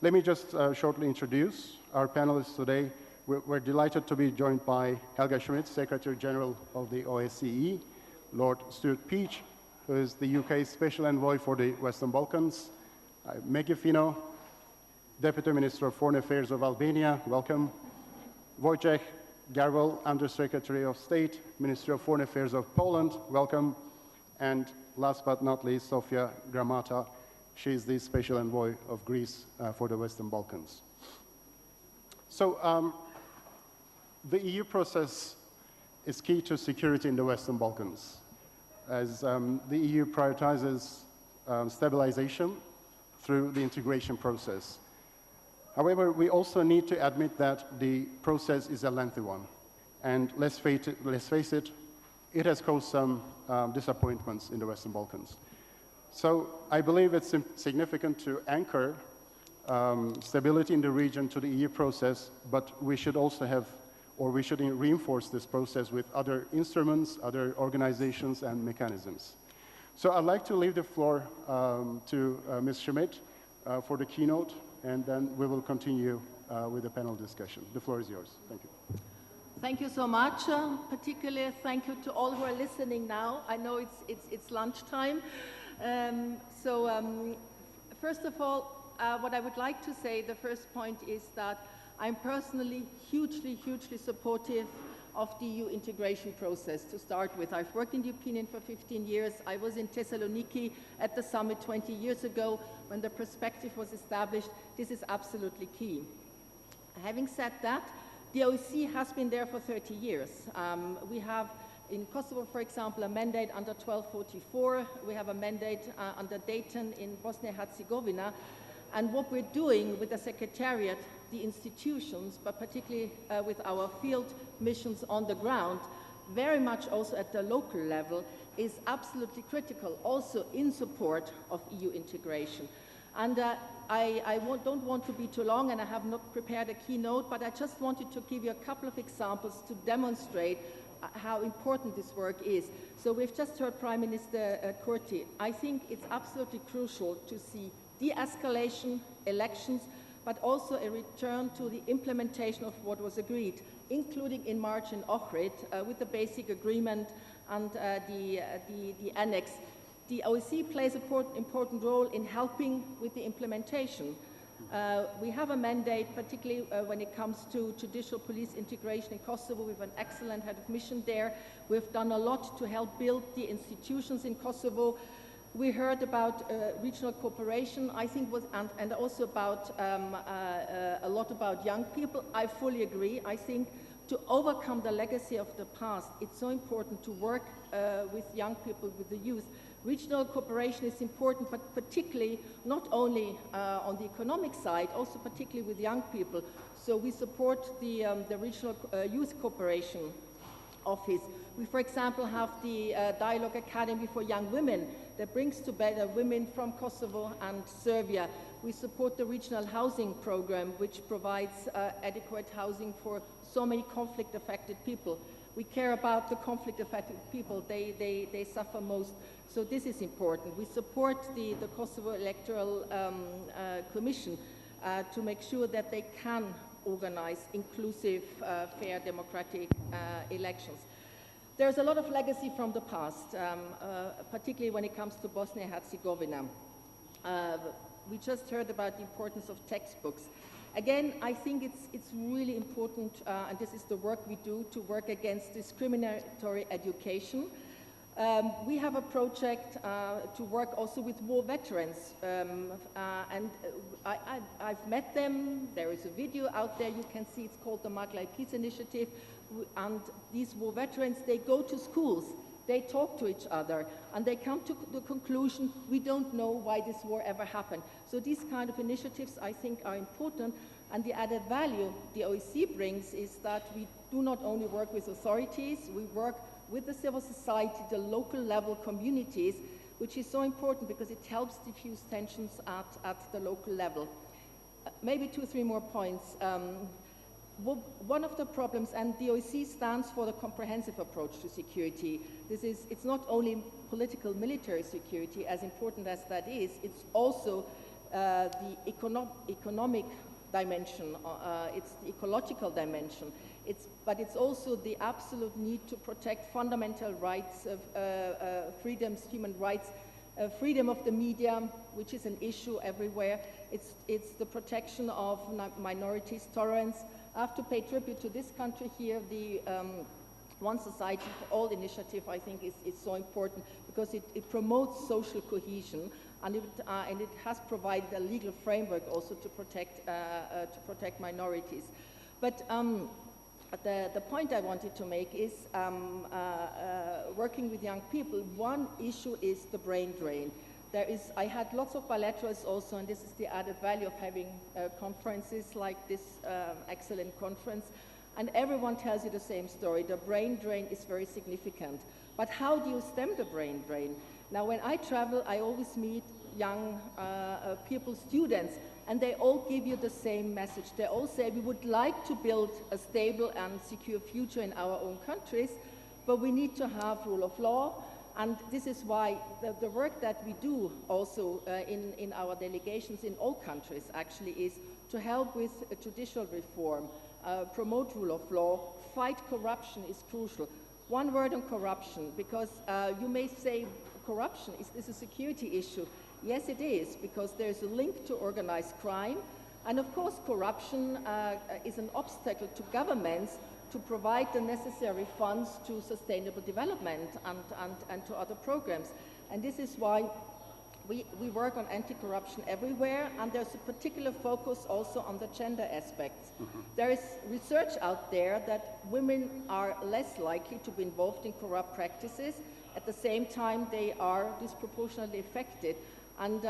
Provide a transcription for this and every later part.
Let me just shortly introduce our panelists today. We're delighted to be joined by Helga Schmidt, Secretary General of the OSCE, Lord Stuart Peach, who is the UK's Special Envoy for the Western Balkans, Maggie Fino, Deputy Minister of Foreign Affairs of Albania, welcome, Wojciech Garwol, Under-Secretary of State, Ministry of Foreign Affairs of Poland, welcome, and last but not least, Sofia Gramata. She is the Special Envoy of Greece for the Western Balkans. So the EU process is key to security in the Western Balkans, as the EU prioritizes stabilization through the integration process. However, we also need to admit that the process is a lengthy one, and let's face it, it has caused some disappointments in the Western Balkans. So I believe it's significant to anchor stability in the region to the EU process, but we should also have, or we should reinforce this process with other instruments, other organizations, and mechanisms. So I'd like to leave the floor to Ms. Schmidt for the keynote, and then we will continue with the panel discussion. The floor is yours. Thank you. Thank you so much. Particularly thank you to all who are listening now. I know it's lunchtime. First of all, what I would like to say, the first point is that I'm personally hugely supportive of the EU integration process to start with. I've worked in the European Union for 15 years. I was in Thessaloniki at the summit 20 years ago when the perspective was established. This is absolutely key. Having said that, the OSCE has been there for 30 years. We have in Kosovo, for example, a mandate under 1244. We have a mandate under Dayton in Bosnia-Herzegovina. And what we're doing with the Secretariat, the institutions, but particularly with our field missions on the ground, very much also at the local level, is absolutely critical, also in support of EU integration. And I don't want to be too long, and I have not prepared a keynote, but I just wanted to give you a couple of examples to demonstrate how important this work is. So we've just heard Prime Minister Kurti. I think it's absolutely crucial to see de-escalation, elections, but also a return to the implementation of what was agreed, including in March in Ohrid with the basic agreement and the annex. The OSCE plays an important role in helping with the implementation. We have a mandate, particularly when it comes to judicial police integration in Kosovo. We have an excellent head of mission there. We've done a lot to help build the institutions in Kosovo. We heard about regional cooperation, I think, and also about a lot about young people. I fully agree. I think to overcome the legacy of the past, it's so important to work with young people, with the youth. Regional cooperation is important, but particularly not only on the economic side, also particularly with young people. So we support the Regional Youth Cooperation Office. We, for example, have the Dialogue Academy for Young Women that brings together women from Kosovo and Serbia. We support the Regional Housing Program, which provides adequate housing for so many conflict-affected people. We care about the conflict-affected people. They suffer most. So this is important. We support the Kosovo Electoral Commission to make sure that they can organize inclusive, fair, democratic elections. There's a lot of legacy from the past, particularly when it comes to Bosnia-Herzegovina. We just heard about the importance of textbooks. Again, I think it's really important, and this is the work we do, to work against discriminatory education. We have a project to work also with war veterans, and I've met them. There is a video out there you can see. It's called the Maghlai Peace Initiative, and these war veterans, they go to schools, they talk to each other, and they come to the conclusion, we don't know why this war ever happened. So these kind of initiatives, I think, are important, and the added value the OSCE brings is that we do not only work with authorities, we work with the civil society, the local level communities, which is so important because it helps diffuse tensions at the local level. Maybe 2 or 3 more points. One of the problems, and the OSCE stands for the comprehensive approach to security. It's not only political military security, as important as that is, it's also the economic dimension, it's the ecological dimension, but it's also the absolute need to protect fundamental rights, freedoms, human rights, freedom of the media, which is an issue everywhere. It's the protection of minorities, tolerance. I have to pay tribute to this country here. The One Society for All initiative, I think, is so important because it promotes social cohesion, and it has provided a legal framework also to protect minorities. But the point I wanted to make is working with young people. One issue is the brain drain. I had lots of bilaterals also, and this is the added value of having conferences like this excellent conference. And everyone tells you the same story. The brain drain is very significant. But how do you stem the brain drain? Now, when I travel, I always meet young people, students, and they all give you the same message. They all say, we would like to build a stable and secure future in our own countries, but we need to have rule of law. And this is why the work that we do also in our delegations in all countries actually is to help with judicial reform, promote rule of law, fight corruption is crucial. One word on corruption, because you may say corruption, is this a security issue? Yes, it is, because there's a link to organized crime. And of course, corruption is an obstacle to governments to provide the necessary funds to sustainable development and to other programs. And this is why we work on anti-corruption everywhere, and there's a particular focus also on the gender aspects. There is research out there that women are less likely to be involved in corrupt practices. At the same time, they are disproportionately affected. And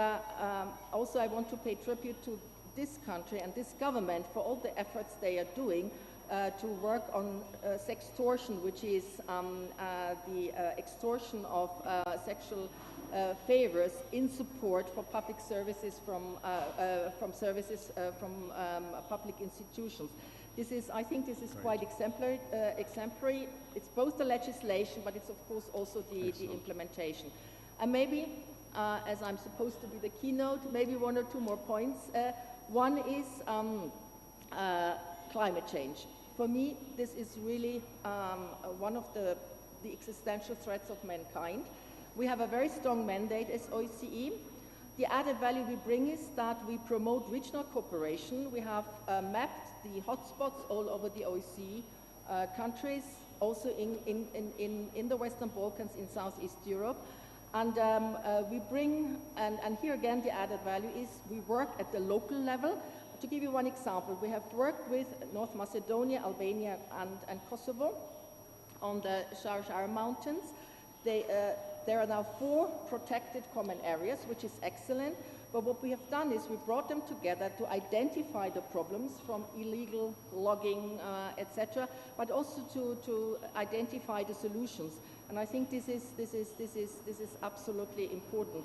also I want to pay tribute to this country and this government for all the efforts they are doing to work on sextortion, which is the extortion of sexual favors in support for public services from public institutions. This is, I think, this is quite exemplary. It's both the legislation, but it's of course also the implementation. And maybe, as I'm supposed to be the keynote, maybe one or two more points. One is climate change. For me, this is really one of the existential threats of mankind. We have a very strong mandate as OSCE. The added value we bring is that we promote regional cooperation. We have mapped the hotspots all over the OSCE countries, also in the Western Balkans, in Southeast Europe. And we bring, and here again the added value is we work at the local level. To give you one example, we have worked with North Macedonia, Albania, and Kosovo on the Shar Mountains. There are now 4 protected common areas, which is excellent. But what we have done is we brought them together to identify the problems from illegal logging, etc., but also to identify the solutions. And I think this is absolutely important.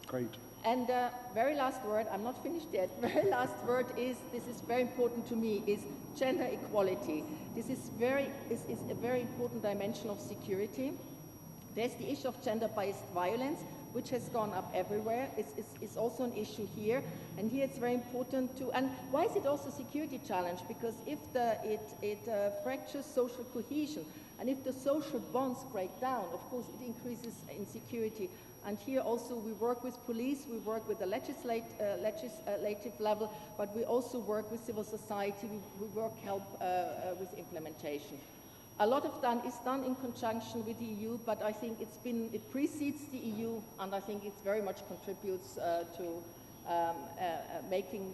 Great. And very last word, I'm not finished yet, very last word is, this is very important to me, is gender equality. This is a very important dimension of security. There's the issue of gender-based violence, which has gone up everywhere. It's also an issue here. And here it's very important to, and why is it also a security challenge? Because if it fractures social cohesion, and if the social bonds break down, of course it increases insecurity. And here also we work with police, we work with the legislative level, but we also work with civil society, we help with implementation. A lot is done in conjunction with the EU, but I think it precedes the EU, and I think it very much contributes to making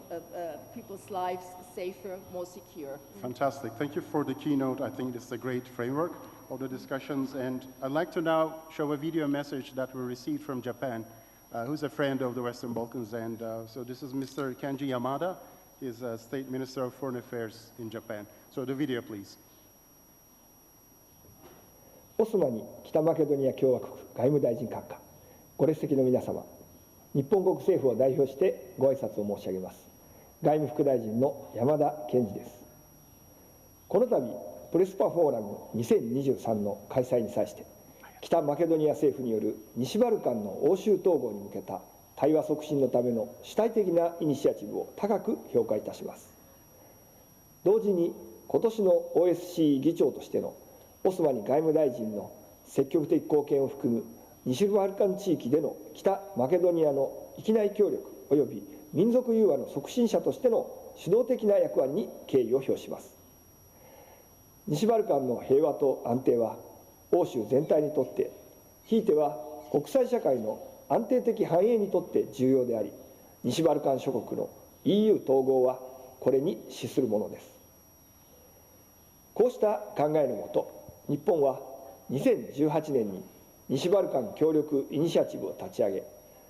people's lives safer, more secure. Fantastic. Thank you for the keynote. I think this is a great framework of the discussions. And I'd like to now show a video message that we received from Japan, who's a friend of the Western Balkans. And so this is Mr. Kenji Yamada. He's a State Minister of Foreign Affairs in Japan. So the video, please. オスマに北マケドニア共和国外務大臣閣下、ご列席の皆様、日本国政府を代表してご挨拶を申し上げます。外務副大臣の山田健二です。この度、プレスパフォーラム2023の開催に際して、北マケドニア政府による西バルカンの欧州統合に向けた対話促進のための主体的なイニシアチブを高く評価いたします。同時に、今年の OSCE 議長としてのオスマニ外務大臣の積極的貢献を含む西バルカン地域での北マケドニアの域内協力及び民族融和の促進者としての主導的な役割に敬意を表します。西バルカンの平和と安定は欧州全体にとって、ひいては国際社会の安定的繁栄にとって重要であり、西バルカン諸国の EU 統合はこれに資するものです。こうした考えのもと、日本は2018年に西バルカン協力イニシアチブを立ち上げ、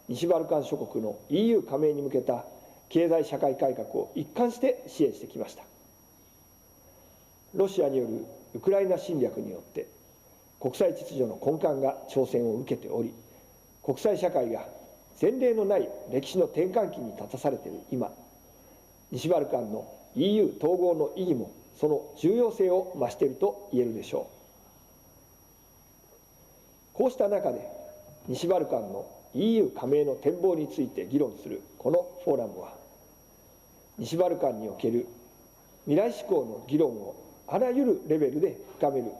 西バルカン諸国の EU 加盟に向けた経済社会改革を一貫して支援してきました。ロシアによるウクライナ侵略によって国際秩序の根幹が挑戦を受けており、国際社会が前例のない歴史の転換期に立たされている今、西バルカンの EU 統合の意義もその重要性を増していると言えるでしょう。こうした中で、西バルカンの EU 加盟の展望について議論するこのフォーラムは、西バルカンにおける未来志向の議論をあらゆるレベルで深める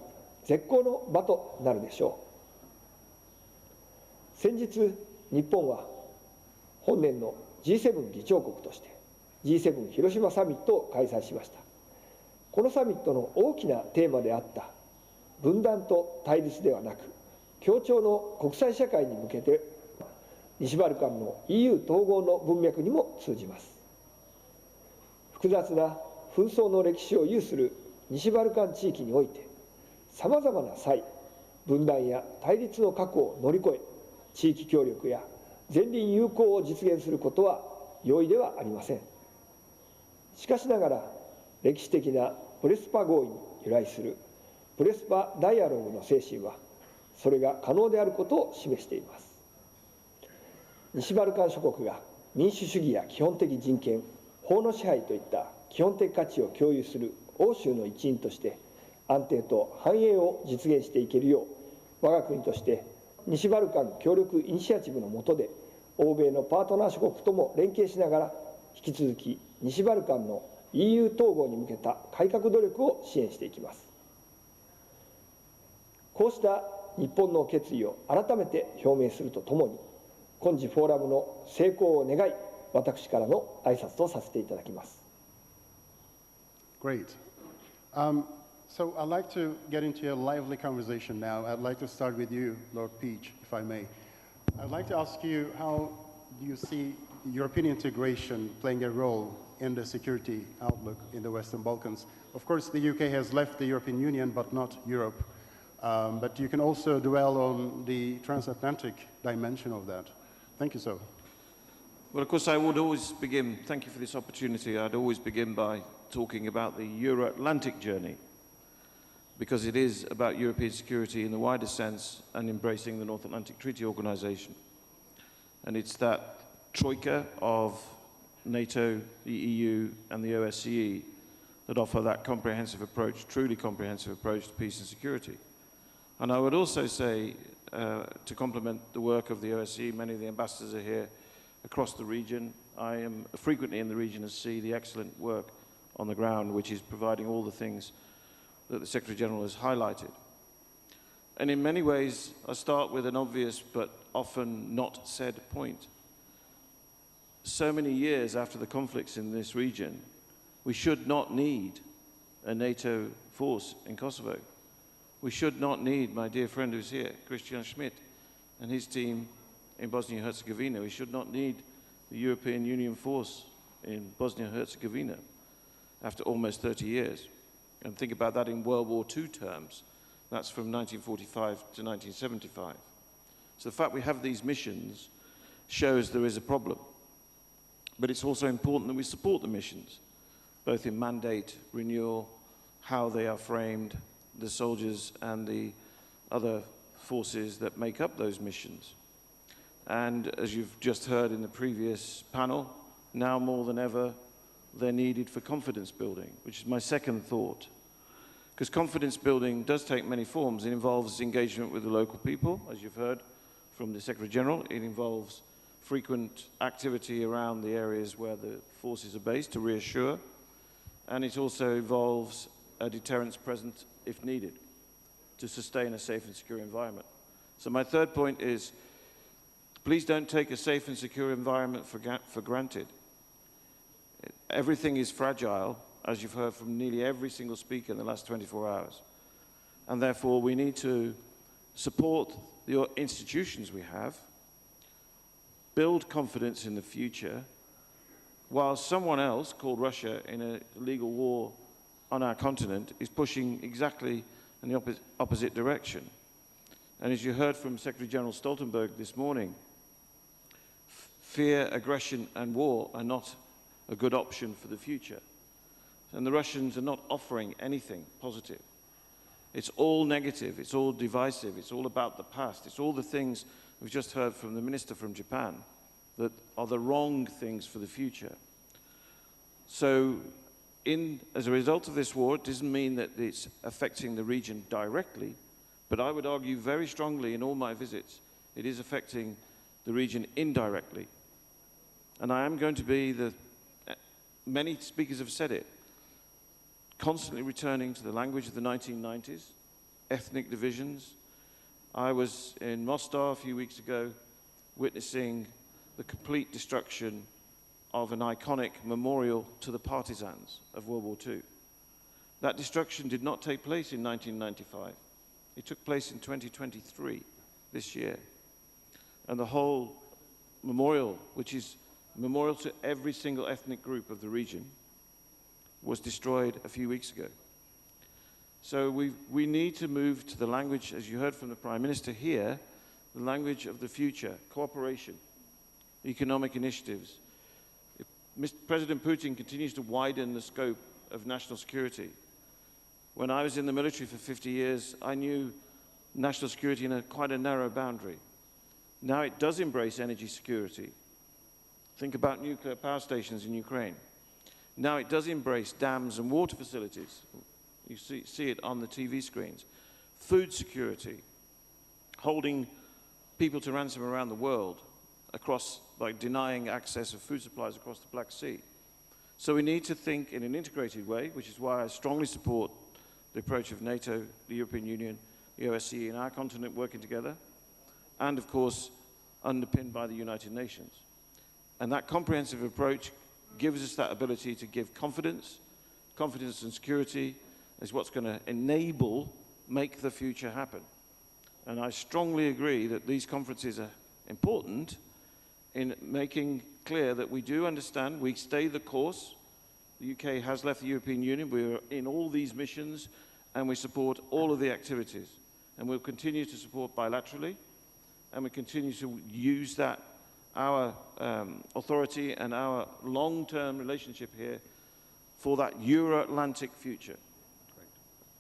絶好の場となるでしょう。先日、日本は本年の G7 議長国として G7 広島サミットを開催しました。このサミットの大きなテーマであった分断と対立ではなく、協調の国際社会に向けて西バルカンの EU 統合の文脈にも通じます。複雑な紛争の歴史を有する西バルカン地域において、さまざまな際、分断や対立の過去を乗り越え、地域協力や前輪友好を実現することは容易ではありません。しかしながら、歴史的なプレスパ合意に由来するプレスパダイアログの精神は、それが可能であることを示しています。西バルカン諸国が民主主義や基本的人権、法の支配といった基本的価値を共有する欧州の一員として、安定と繁栄を実現していけるよう、我が国として西バルカン協力イニシアチブの下で、欧米のパートナー諸国とも連携しながら、引き続き西バルカンの EU 統合に向けた改革努力を支援していきます。こうした日本の決意を改めて表明するとともに、今次フォーラムの成功を願い、私からの挨拶とさせていただきます。Great. So I'd like to get into a lively conversation now. I'd like to start with you, Lord Peach, if I may. I'd like to ask you, how do you see European integration playing a role in the security outlook in the Western Balkans? Of course, the UK has left the European Union, but not Europe. But you can also dwell on the transatlantic dimension of that. Thank you, sir. Well, of course, I would always begin, thank you for this opportunity, I'd always begin by talking about the Euro-Atlantic journey, because it is about European security in the wider sense and embracing the North Atlantic Treaty Organization. And it's that troika of NATO, the EU, and the OSCE that offer that comprehensive approach, truly comprehensive approach to peace and security. And I would also say, to complement the work of the OSCE, many of the ambassadors are here across the region. I am frequently in the region to see the excellent work on the ground, which is providing all the things that the Secretary-General has highlighted. And in many ways, I start with an obvious but often not said point. So many years after the conflicts in this region, we should not need a NATO force in Kosovo. We should not need my dear friend who's here, Christian Schmidt, and his team in Bosnia-Herzegovina. We should not need the European Union force in Bosnia-Herzegovina after almost 30 years. And think about that in World War II terms. That's from 1945 to 1975. So the fact we have these missions shows there is a problem. But it's also important that we support the missions, both in mandate, renewal, how they are framed, the soldiers and the other forces that make up those missions. And as you've just heard in the previous panel, now more than ever, they're needed for confidence building, which is my second thought. Because confidence building does take many forms. It involves engagement with the local people, as you've heard from the Secretary-General. It involves frequent activity around the areas where the forces are based to reassure, and it also involves a deterrence present if needed to sustain a safe and secure environment. So my third point is, please don't take a safe and secure environment for granted. Everything is fragile, as you've heard from nearly every single speaker in the last 24 hours. And therefore, we need to support the institutions we have, build confidence in the future, while someone else, called Russia, in a legal war on our continent, is pushing exactly in the opposite direction. And as you heard from Secretary General Stoltenberg this morning, fear, aggression, and war are not a good option for the future. And the Russians are not offering anything positive. It's all negative, it's all divisive, it's all about the past, it's all the things we've just heard from the minister from Japan that are the wrong things for the future. So, as a result of this war, it doesn't mean that it's affecting the region directly, but I would argue very strongly in all my visits, it is affecting the region indirectly. And I am going to be many speakers have said it, constantly returning to the language of the 1990s, ethnic divisions. I was in Mostar a few weeks ago witnessing the complete destruction of an iconic memorial to the partisans of World War II. That destruction did not take place in 1995. It took place in 2023, this year. And the whole memorial, which is a memorial to every single ethnic group of the region, was destroyed a few weeks ago. So we need to move to the language, as you heard from the Prime Minister here, the language of the future, cooperation, economic initiatives. If President Putin continues to widen the scope of national security. When I was in the military for 50 years, I knew national security in quite a narrow boundary. Now it does embrace energy security. Think about nuclear power stations in Ukraine. Now it does embrace dams and water facilities. You see it on the TV screens. Food security, holding people to ransom around the world by denying access of food supplies across the Black Sea. So we need to think in an integrated way, which is why I strongly support the approach of NATO, the European Union, the OSCE, and our continent working together, and of course, underpinned by the United Nations. And that comprehensive approach gives us that ability to give confidence. Confidence and security is what's going to make the future happen. And I strongly agree that these conferences are important in making clear that we do understand, we stay the course. The UK has left the European Union, we're in all these missions, and we support all of the activities. And we'll continue to support bilaterally, and we continue to use that, our authority and our long-term relationship here for that Euro-Atlantic future. Great.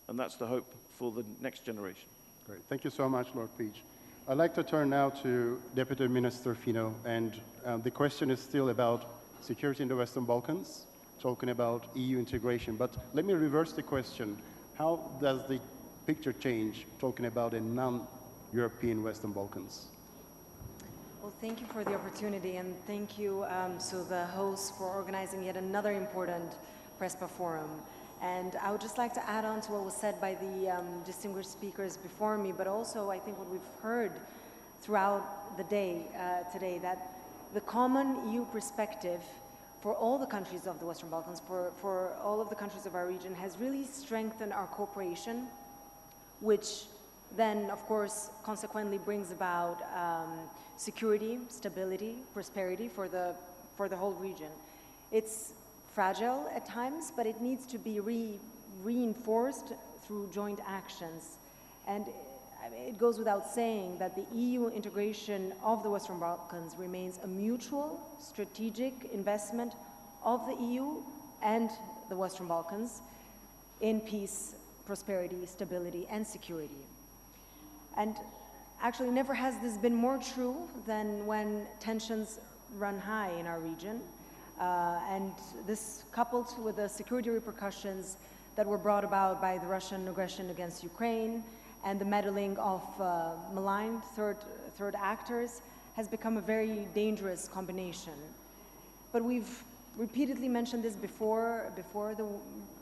And that's the hope for the next generation. Great. Thank you so much, Lord Peach. I'd like to turn now to Deputy Minister Fino, and the question is still about security in the Western Balkans, talking about EU integration. But let me reverse the question. How does the picture change talking about a non-European Western Balkans? Well, thank you for the opportunity, and thank you to the hosts for organizing yet another important Prespa Forum. And I would just like to add on to what was said by the distinguished speakers before me, but also I think what we've heard throughout the day today, that the common EU perspective for all the countries of the Western Balkans, for all of the countries of our region, has really strengthened our cooperation, which then, of course, consequently brings about security, stability, prosperity for the whole region. It's fragile at times, but it needs to be reinforced through joint actions. And it goes without saying that the EU integration of the Western Balkans remains a mutual strategic investment of the EU and the Western Balkans in peace, prosperity, stability, and security. And actually, never has this been more true than when tensions run high in our region. And this, coupled with the security repercussions that were brought about by the Russian aggression against Ukraine and the meddling of maligned third actors, has become a very dangerous combination. But we've repeatedly mentioned this before the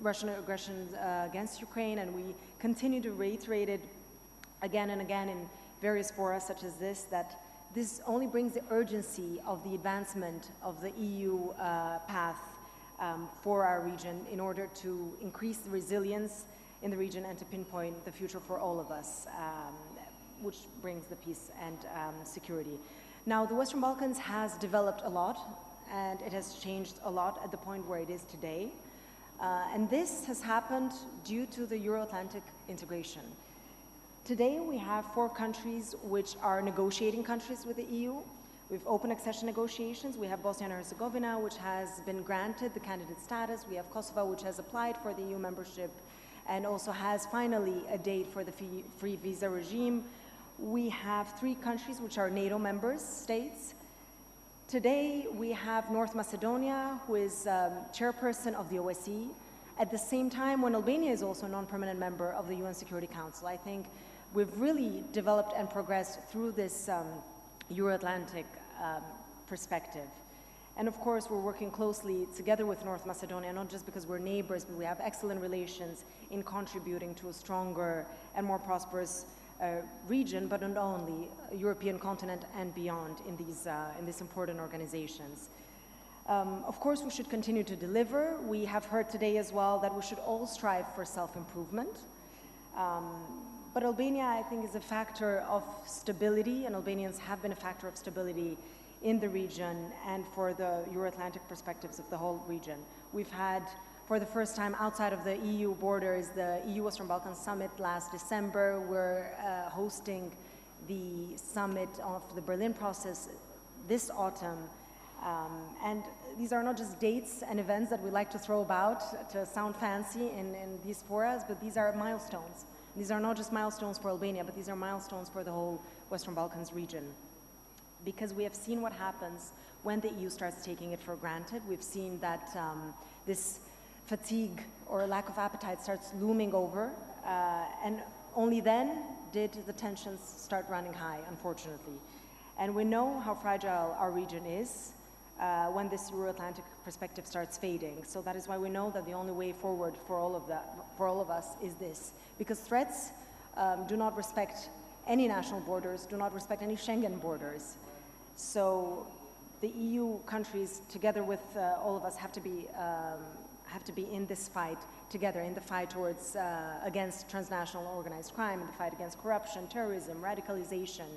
Russian aggression against Ukraine, and we continue to reiterate it again and again in various fora such as this, that this only brings the urgency of the advancement of the EU path for our region in order to increase the resilience in the region and to pinpoint the future for all of us, which brings the peace and security. Now, the Western Balkans has developed a lot, and it has changed a lot at the point where it is today. And this has happened due to the Euro-Atlantic integration. Today, we have 4 countries which are negotiating countries with the EU. We've opened accession negotiations. We have Bosnia and Herzegovina, which has been granted the candidate status. We have Kosovo, which has applied for the EU membership and also has finally a date for the free visa regime. We have 3 countries which are NATO members, states. Today, we have North Macedonia, who is chairperson of the OSCE, at the same time when Albania is also a non-permanent member of the UN Security Council. I think we've really developed and progressed through this Euro-Atlantic perspective. And of course, we're working closely together with North Macedonia, not just because we're neighbors, but we have excellent relations in contributing to a stronger and more prosperous region, but not only European continent and beyond in these important organizations. Of course, we should continue to deliver. We have heard today as well that we should all strive for self-improvement. But Albania, I think, is a factor of stability, and Albanians have been a factor of stability in the region and for the Euro-Atlantic perspectives of the whole region. We've had, for the first time outside of the EU borders, the EU Western Balkans Summit last December. We're hosting the summit of the Berlin process this autumn. And these are not just dates and events that we like to throw about to sound fancy in these forums, but these are milestones. These are not just milestones for Albania, but these are milestones for the whole Western Balkans region. Because we have seen what happens when the EU starts taking it for granted. We've seen that this fatigue or lack of appetite starts looming over, and only then did the tensions start running high, unfortunately. And we know how fragile our region is when this Euro-Atlantic perspective starts fading. So that is why we know that the only way forward for all of us is this. Because threats do not respect any national borders, do not respect any Schengen borders. So the EU countries, together with all of us, have to be in this fight together, in the fight towards against transnational organized crime, in the fight against corruption, terrorism, radicalization,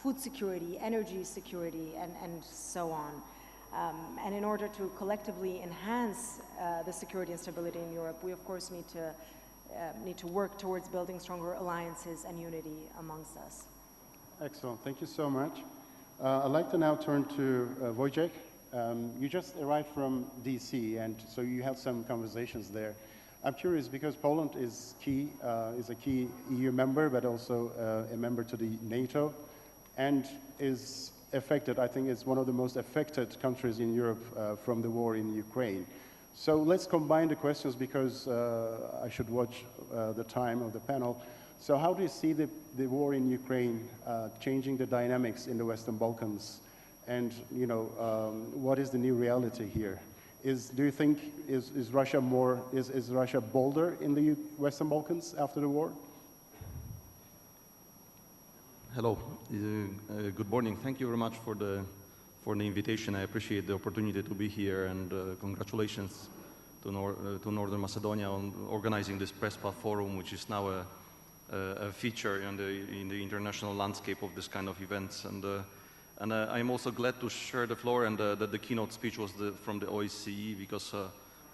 food security, energy security, and so on. And in order to collectively enhance the security and stability in Europe, we of course need to work towards building stronger alliances and unity amongst us. Excellent, thank you so much. I'd like to now turn to Wojciech. You just arrived from DC, and so you had some conversations there. I'm curious because Poland is a key EU member, but also a member to the NATO, and is affected, I think is one of the most affected countries in Europe from the war in Ukraine. So let's combine the questions because I should watch the time of the panel. So how do you see the war in Ukraine changing the dynamics in the Western Balkans? And what is the new reality here? Do you think is Russia bolder in the Western Balkans after the war? Hello, good morning. Thank you very much for the invitation. I appreciate the opportunity to be here, and congratulations to Northern Macedonia on organizing this Prespa Forum, which is now a feature in the international landscape of this kind of events. And I'm also glad to share the floor, and that the keynote speech was from the OSCE, because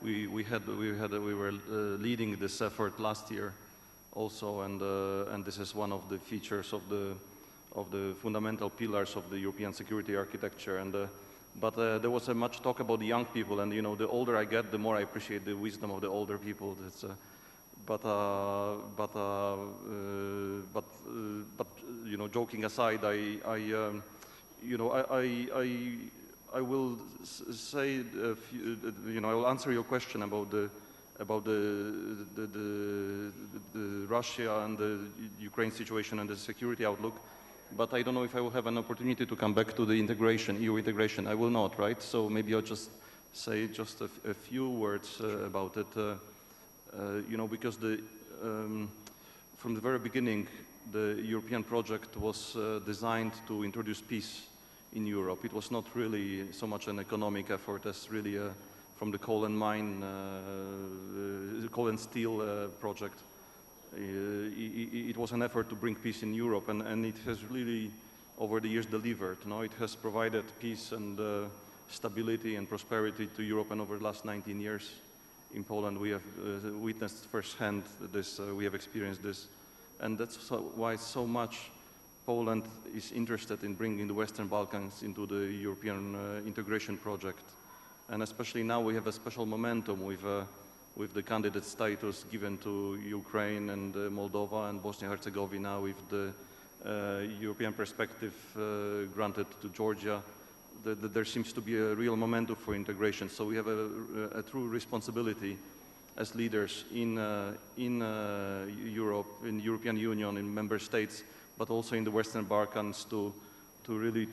we were leading this effort last year also, and this is one of the features of the fundamental pillars of the European security architecture. But there was much talk about the young people, and the older I get, the more I appreciate the wisdom of the older people. But joking aside, I will say I will answer your question about the Russia and the Ukraine situation and the security outlook. but I don't know if I will have an opportunity to come back to the integration, EU integration. I will not, right? So maybe I'll just say just a few words about it. You know, because from the very beginning, the European project was designed to introduce peace in Europe. It was not really so much an economic effort as really from the coal and mine, coal and steel project. It was an effort to bring peace in Europe, and it has really, over the years, delivered. No? It has provided peace and stability and prosperity to Europe, and over the last 19 years in Poland, we have witnessed firsthand this, we have experienced this. And that's why so much Poland is interested in bringing the Western Balkans into the European integration project. And especially now we have a special momentum with the candidate status given to Ukraine and Moldova and Bosnia-Herzegovina, with the European perspective granted to Georgia. There seems to be a real momentum for integration. So we have a true responsibility as leaders in Europe, in the European Union, in member states, but also in the Western Balkans to really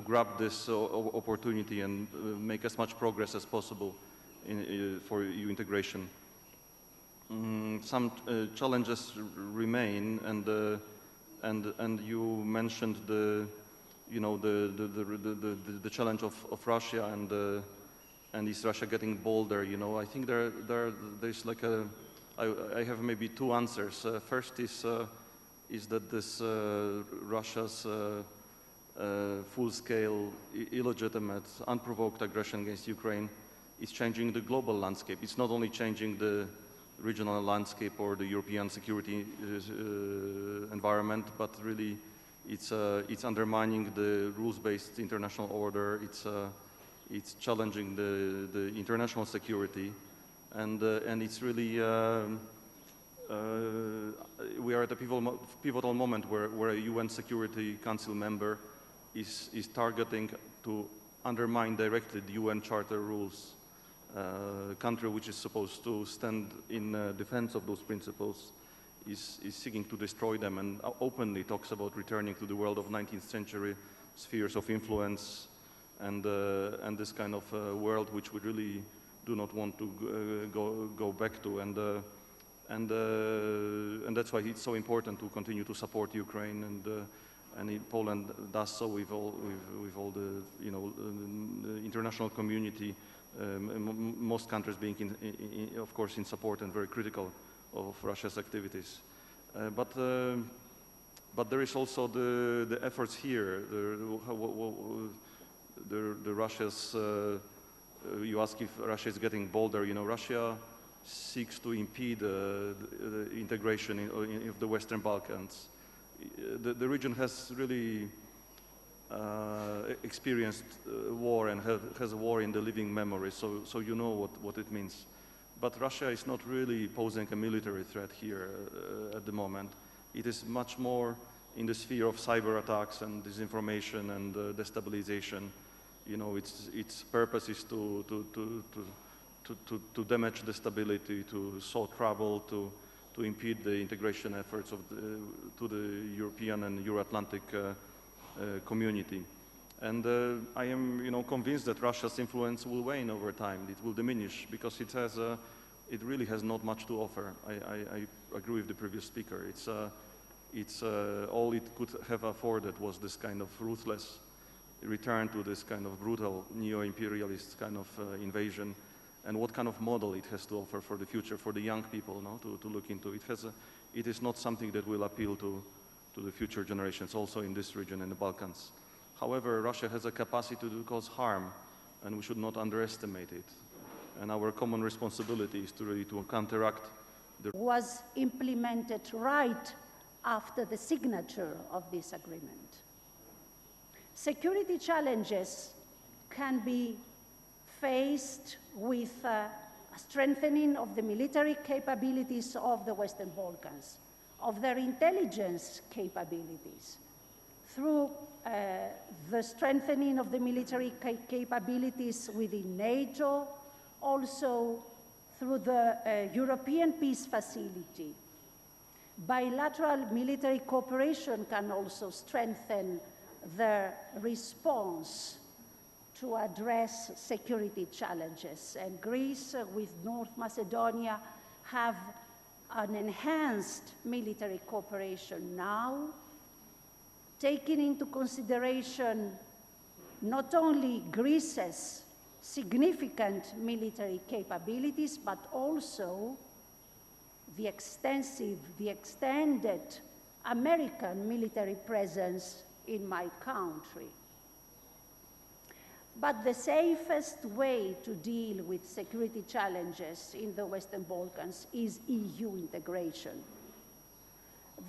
grab this opportunity and make as much progress as possible for EU integration. Some challenges remain, and you mentioned the challenge of Russia and is Russia getting bolder? You know, I think there's like I have maybe two answers. First is that this Russia's full-scale, illegitimate, unprovoked aggression against Ukraine is changing the global landscape. It's not only changing the regional landscape or the European security environment, but really it's undermining the rules-based international order. It's challenging the international security, and it's really we are at a pivotal moment where a UN Security Council member is targeting to undermine directly the UN Charter rules. A country which is supposed to stand in defense of those principles is seeking to destroy them, and openly talks about returning to the world of 19th century spheres of influence, and this kind of world which we really do not want to go back to, and that's why it's so important to continue to support Ukraine, and Poland does so with all the the international community, most countries being of course in support and very critical of Russia's activities, but there is also the efforts here, the Russia's. You ask if Russia is getting bolder. You know, Russia seeks to impede the integration of the Western Balkans. The region has really experienced war and has a war in the living memory, so you know what it means. But Russia is not really posing a military threat here at the moment. It is much more in the sphere of cyber attacks and disinformation and destabilization. You know, its purpose is to damage the stability, to sow trouble, to impede the integration efforts to the European and Euro-Atlantic community. And I am, convinced that Russia's influence will wane over time. It will diminish because it really has not much to offer. I agree with the previous speaker. It's all it could have afforded was this kind of ruthless return to this kind of brutal neo-imperialist kind of invasion, and what kind of model it has to offer for the future, for the young people, to look into. It is not something that will appeal to the future generations, also in this region, in the Balkans. However, Russia has a capacity to cause harm, and we should not underestimate it. And our common responsibility is to really counteract the... Was implemented right after the signature of this agreement. Security challenges can be faced with a strengthening of the military capabilities of the Western Balkans, of their intelligence capabilities, through the strengthening of the military capabilities within NATO, also through the European Peace Facility. Bilateral military cooperation can also strengthen their response to address security challenges. And Greece with North Macedonia have an enhanced military cooperation now, taking into consideration not only Greece's significant military capabilities, but also the extended American military presence in my country. But the safest way to deal with security challenges in the Western Balkans is EU integration.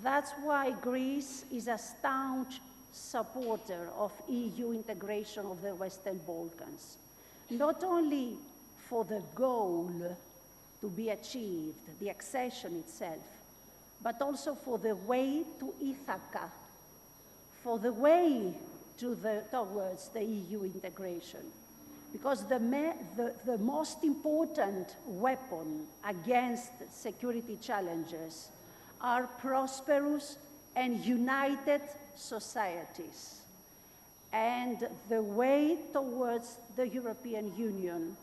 That's why Greece is a staunch supporter of EU integration of the Western Balkans, not only for the goal to be achieved, the accession itself, but also for the way to Ithaca, for the way towards the EU integration. Because the most important weapon against security challenges are prosperous and united societies. And the way towards the European Union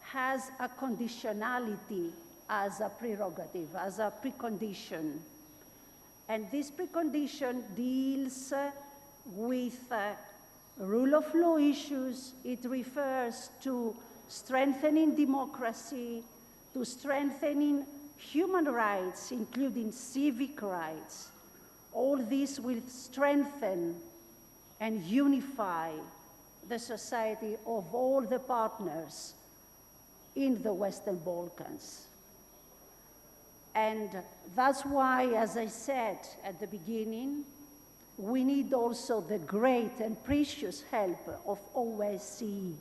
has a conditionality as a prerogative, as a precondition. And this precondition deals with rule of law issues. It refers to strengthening democracy, to strengthening human rights, including civic rights. All this will strengthen and unify the society of all the partners in the Western Balkans. And that's why, as I said at the beginning, we need also the great and precious help of OSCE.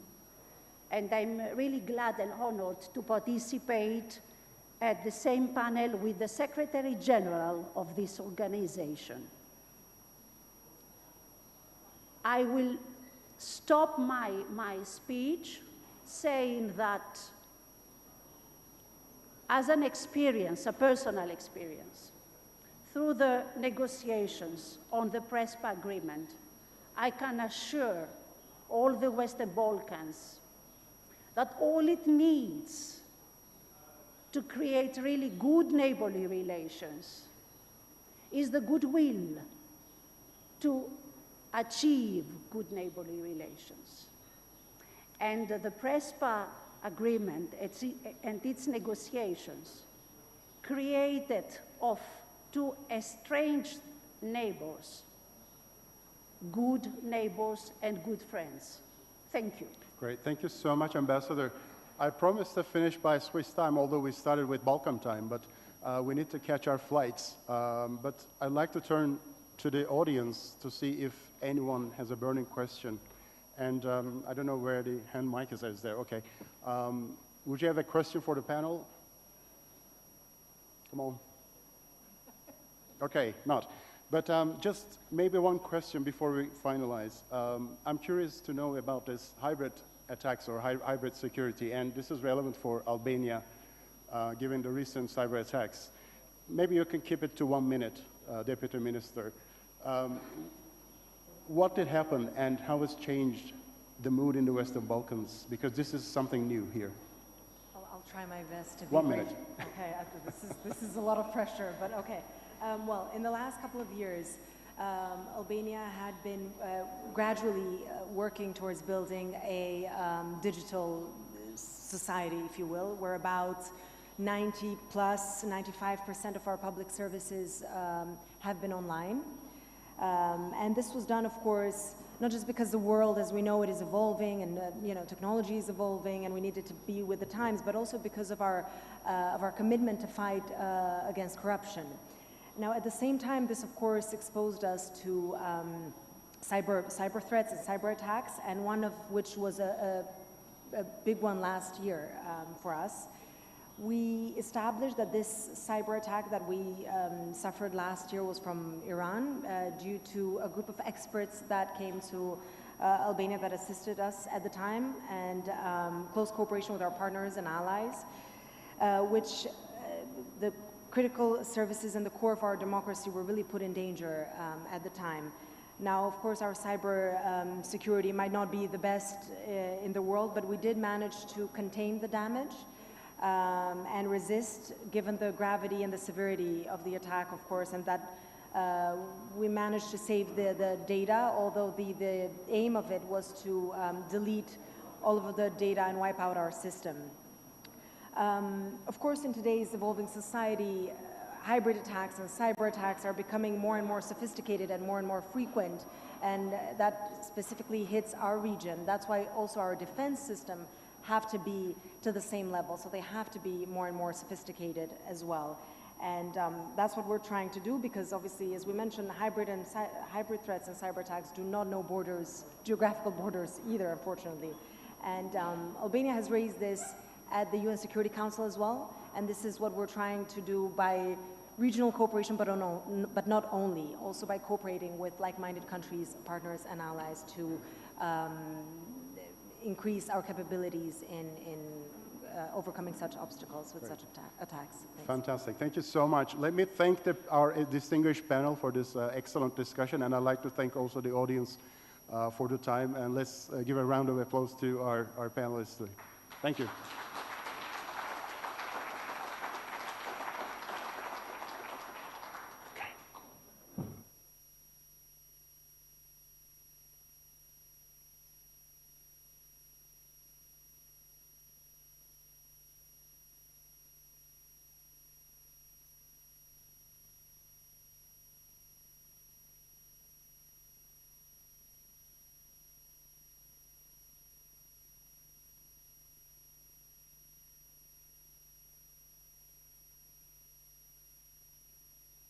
And I'm really glad and honored to participate at the same panel with the Secretary General of this organization. I will stop my speech saying that as an experience, a personal experience, through the negotiations on the Prespa agreement, I can assure all the Western Balkans that all it needs to create really good neighborly relations is the goodwill to achieve good neighborly relations. And the Prespa agreement and its negotiations created of two estranged neighbors, good neighbors and good friends. Thank you. Great, thank you so much, Ambassador. I promised to finish by Swiss time, although we started with Balkan time, but we need to catch our flights. But I'd like to turn to the audience to see if anyone has a burning question. And I don't know where the hand mic is there, okay. Would you have a question for the panel? Come on. Okay, not. But just maybe one question before we finalize. I'm curious to know about this hybrid attacks or hybrid security, and this is relevant for Albania, given the recent cyber attacks. Maybe you can keep it to 1 minute, Deputy Minister. What did happen and how has changed the mood in the Western Balkans? Because this is something new here. I'll try my best to be 1 minute. brief. Okay, this is a lot of pressure, but okay. Well, in the last couple of years, Albania had been gradually working towards building a digital society, if you will, where about 95% of our public services have been online. And this was done, of course, not just because the world as we know it is evolving and technology is evolving and we needed to be with the times, but also because of our commitment to fight against corruption. Now, at the same time, this, of course, exposed us to cyber threats and cyber attacks, and one of which was a big one last year for us. We established that this cyber attack that we suffered last year was from Iran due to a group of experts that came to Albania that assisted us at the time, and close cooperation with our partners and allies, which the critical services and the core of our democracy were really put in danger at the time. Now, of course, our cyber security might not be the best in the world, but we did manage to contain the damage and resist, given the gravity and the severity of the attack, of course, and that we managed to save the data, although the aim of it was to delete all of the data and wipe out our system. Of course, in today's evolving society, hybrid attacks and cyber attacks are becoming more and more sophisticated and more frequent, and that specifically hits our region. That's why also our defense system have to be to the same level, so they have to be more and more sophisticated as well. And that's what we're trying to do, because obviously, as we mentioned, hybrid threats and cyber attacks do not know borders, geographical borders either, unfortunately. And Albania has raised this at the UN Security Council as well, and this is what we're trying to do by regional cooperation, but not only, also by cooperating with like-minded countries, partners, and allies to increase our capabilities in overcoming such obstacles with such attacks. Thanks. Fantastic. Thank you so much. Let me thank our distinguished panel for this excellent discussion, and I'd like to thank also the audience for the time, and let's give a round of applause to our panelists today. Thank you.